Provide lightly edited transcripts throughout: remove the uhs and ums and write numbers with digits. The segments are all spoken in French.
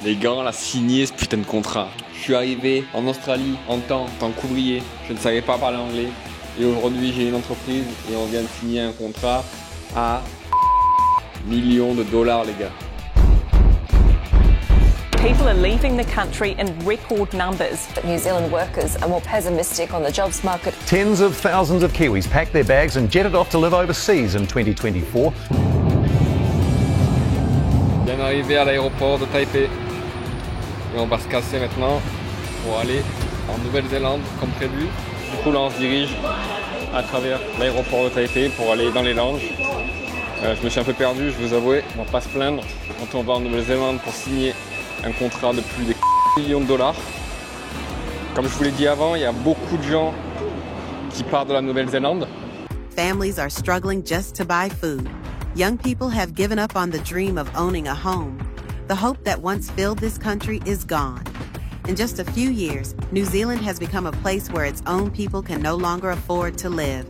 Les gars, on a signé ce putain de contrat. Je suis arrivé en Australie en tant qu'ouvrier. Je ne savais pas parler anglais. Et aujourd'hui, j'ai une entreprise et on vient de signer un contrat à millions de dollars, les gars. People are leaving the country in record numbers. But New Zealand workers are more pessimistic on the jobs market. Tens of thousands of Kiwis packed their bags and jetted off to live overseas in 2024. Bien arrivé à l'aéroport de Taipei. Et on va se casser maintenant pour aller en Nouvelle-Zélande comme prévu. Du coup là on se dirige à travers l'aéroport de Taipei pour aller dans les lounges. Je me suis un peu perdu, je vous avoue, on va pas se plaindre. Quand on va en Nouvelle-Zélande pour signer un contrat de plus de millions de dollars. Comme je vous l'ai dit avant, il y a beaucoup de gens qui partent de la Nouvelle-Zélande. Families are struggling just to buy food. Young people have given up on the dream of owning a home. The hope that once filled this country is gone. In just a few years, New Zealand has become a place where its own people can no longer afford to live.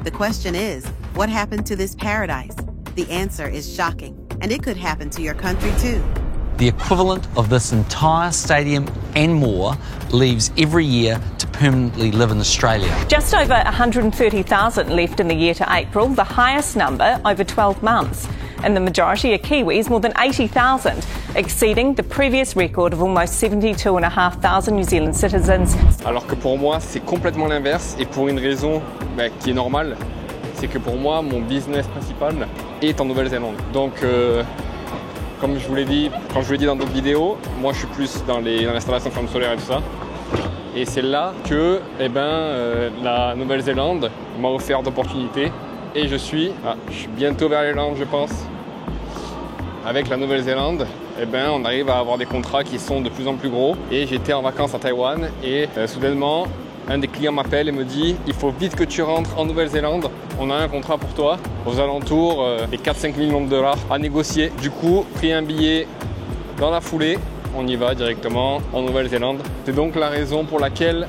The question is, what happened to this paradise? The answer is shocking, and it could happen to your country too. The equivalent of this entire stadium and more leaves every year to permanently live in Australia. Just over 130,000 left in the year to April, the highest number over 12 months. And the majority are Kiwis, more than 80,000, exceeding the previous record of almost 72,500 New Zealand citizens. Alors que pour moi, c'est complètement l'inverse et pour une raison qui est normale, c'est que pour moi, mon business principal est en Nouvelle-Zélande. Donc, comme je vous l'ai dit, quand je vous l'ai dit dans d'autres vidéos, moi je suis plus dans l'installation de fermes solaires et tout ça. Et c'est là que la Nouvelle-Zélande m'a offert d'opportunités. Et je suis bientôt vers les Landes, je pense. Avec la Nouvelle-Zélande, on arrive à avoir des contrats qui sont de plus en plus gros. Et j'étais en vacances à Taïwan et soudainement, un des clients m'appelle et me dit « Il faut vite que tu rentres en Nouvelle-Zélande. On a un contrat pour toi aux alentours des 4-5 millions de dollars à négocier. » Du coup, pris un billet dans la foulée. On y va directement en Nouvelle-Zélande. C'est donc la raison pour laquelle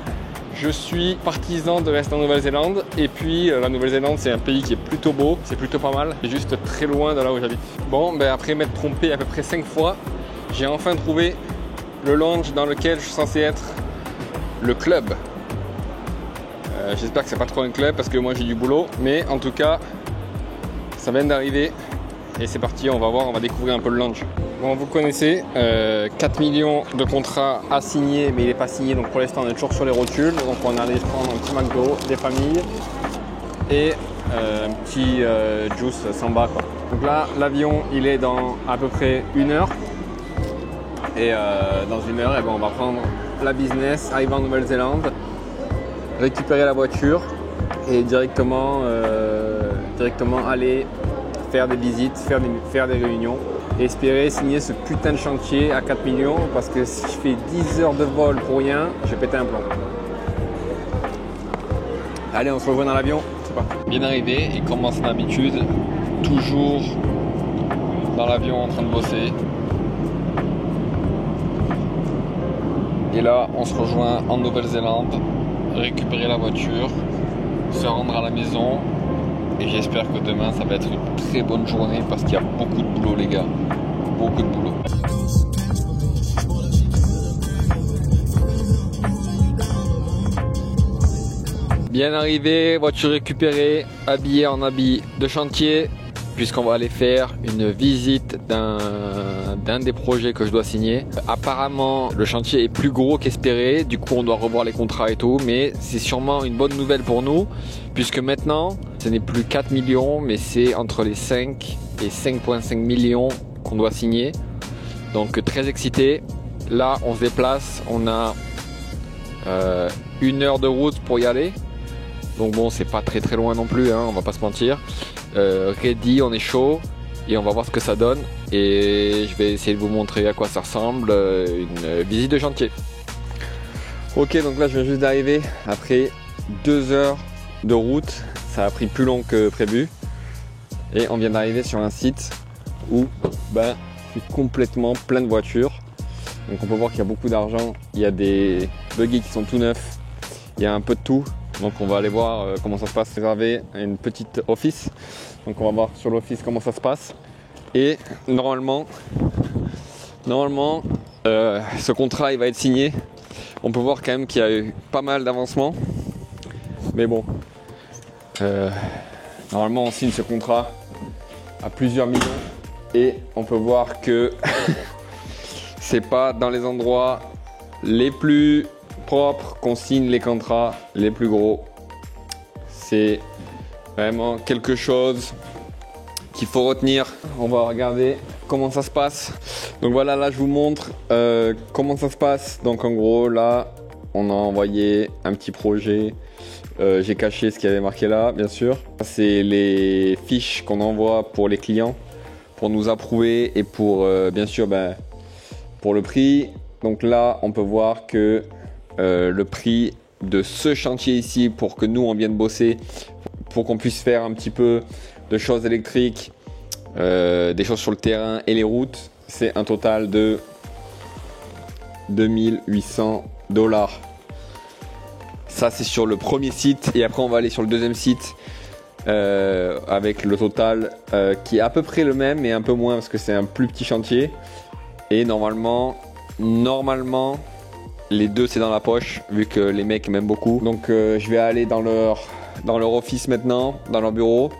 je suis partisan de rester en Nouvelle-Zélande. Et puis la Nouvelle-Zélande, c'est un pays qui est plutôt beau, c'est plutôt pas mal. C'est juste très loin de là où j'habite. Bon, après m'être trompé à peu près 5 fois, j'ai enfin trouvé le lounge dans lequel je suis censé être le club. J'espère que c'est pas trop un club parce que moi j'ai du boulot. Mais en tout cas, ça vient d'arriver. Et c'est parti, on va voir, on va découvrir un peu le lounge. Bon, vous connaissez, 4 millions de contrats à signer, mais il n'est pas signé, donc pour l'instant on est toujours sur les rotules. Donc on a allé prendre un petit McDo, des familles et un petit juice samba, quoi. Donc là, l'avion il est dans à peu près 1 heure. Et dans 1 heure, on va prendre la business, arriver en Nouvelle-Zélande, récupérer la voiture et directement aller faire des visites, faire des réunions et espérer signer ce putain de chantier à 4 millions parce que si je fais 10 heures de vol pour rien, je vais péter un plomb. Allez, on se revoit dans l'avion, c'est parti. Bien arrivé et comme à son habitude, toujours dans l'avion en train de bosser. Et là, on se rejoint en Nouvelle-Zélande, récupérer la voiture, se rendre à la maison. Et j'espère que demain ça va être une très bonne journée parce qu'il y a beaucoup de boulot, les gars. Beaucoup de boulot. Bien arrivé, voiture récupérée, habillé en habit de chantier, puisqu'on va aller faire une visite d'un des projets que je dois signer. Apparemment, le chantier est plus gros qu'espéré, du coup on doit revoir les contrats et tout, mais c'est sûrement une bonne nouvelle pour nous, puisque maintenant, ce n'est plus 4 millions, mais c'est entre les 5 et 5,5 millions qu'on doit signer. Donc très excité. Là, on se déplace, on a 1 heure de route pour y aller. Donc bon, c'est pas très loin non plus, hein, on va pas se mentir. Ready, on est chaud et on va voir ce que ça donne. Et je vais essayer de vous montrer à quoi ça ressemble, une visite de chantier. Ok, donc là je viens juste d'arriver après 2 heures de route. Ça a pris plus long que prévu. Et on vient d'arriver sur un site où c'est complètement plein de voitures. Donc on peut voir qu'il y a beaucoup d'argent. Il y a des buggy qui sont tout neufs. Il y a un peu de tout. Donc on va aller voir comment ça se passe. Réserver une petite office. Donc on va voir sur l'office comment ça se passe. Et normalement, ce contrat il va être signé. On peut voir quand même qu'il y a eu pas mal d'avancement. Mais bon, normalement on signe ce contrat à plusieurs millions. Et on peut voir que c'est pas dans les endroits les plus propres qu'on signe les contrats les plus gros. C'est vraiment quelque chose qu'il faut retenir. On va regarder comment ça se passe. Donc voilà, là je vous montre comment ça se passe. Donc en gros là on a envoyé un petit projet. J'ai caché ce qui avait marqué là, bien sûr. C'est les fiches qu'on envoie pour les clients pour nous approuver et pour bien sûr pour le prix. Donc là on peut voir que le prix de ce chantier ici, pour que nous on vienne bosser, pour qu'on puisse faire un petit peu de choses électriques, des choses sur le terrain et les routes, c'est un total de 2800 $. Ça c'est sur le premier site, et après on va aller sur le deuxième site avec le total qui est à peu près le même mais un peu moins parce que c'est un plus petit chantier. Et normalement les deux c'est dans la poche vu que les mecs m'aiment beaucoup. Donc je vais aller dans leur office maintenant, dans leur bureau.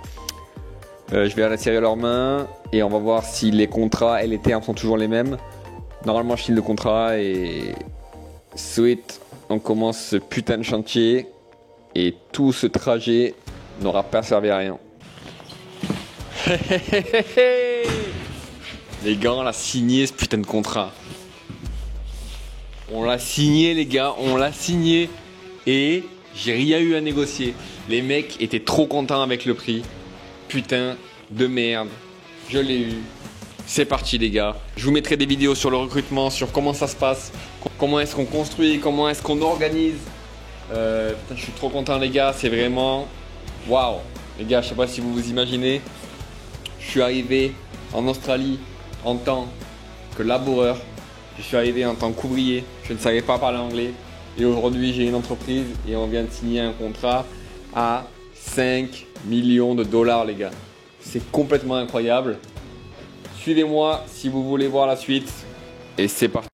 Je vais aller serrer leurs mains et on va voir si les contrats et les termes sont toujours les mêmes. Normalement je signe le contrat et sweet, on commence ce putain de chantier et tout ce trajet n'aura pas servi à rien. Les gars, on l'a signé ce putain de contrat. On l'a signé les gars, on l'a signé et j'ai rien eu à négocier. Les mecs étaient trop contents avec le prix. Putain de merde, je l'ai eu. C'est parti les gars. Je vous mettrai des vidéos sur le recrutement, sur comment ça se passe, comment est-ce qu'on construit, comment est-ce qu'on organise. Putain, je suis trop content les gars, c'est vraiment waouh. Les gars, je sais pas si vous vous imaginez, je suis arrivé en Australie en tant que laboureur. Je suis arrivé en tant qu'ouvrier, je ne savais pas parler anglais. Et aujourd'hui, j'ai une entreprise et on vient de signer un contrat à 5 millions de $, les gars. C'est complètement incroyable. Suivez-moi si vous voulez voir la suite. Et c'est parti.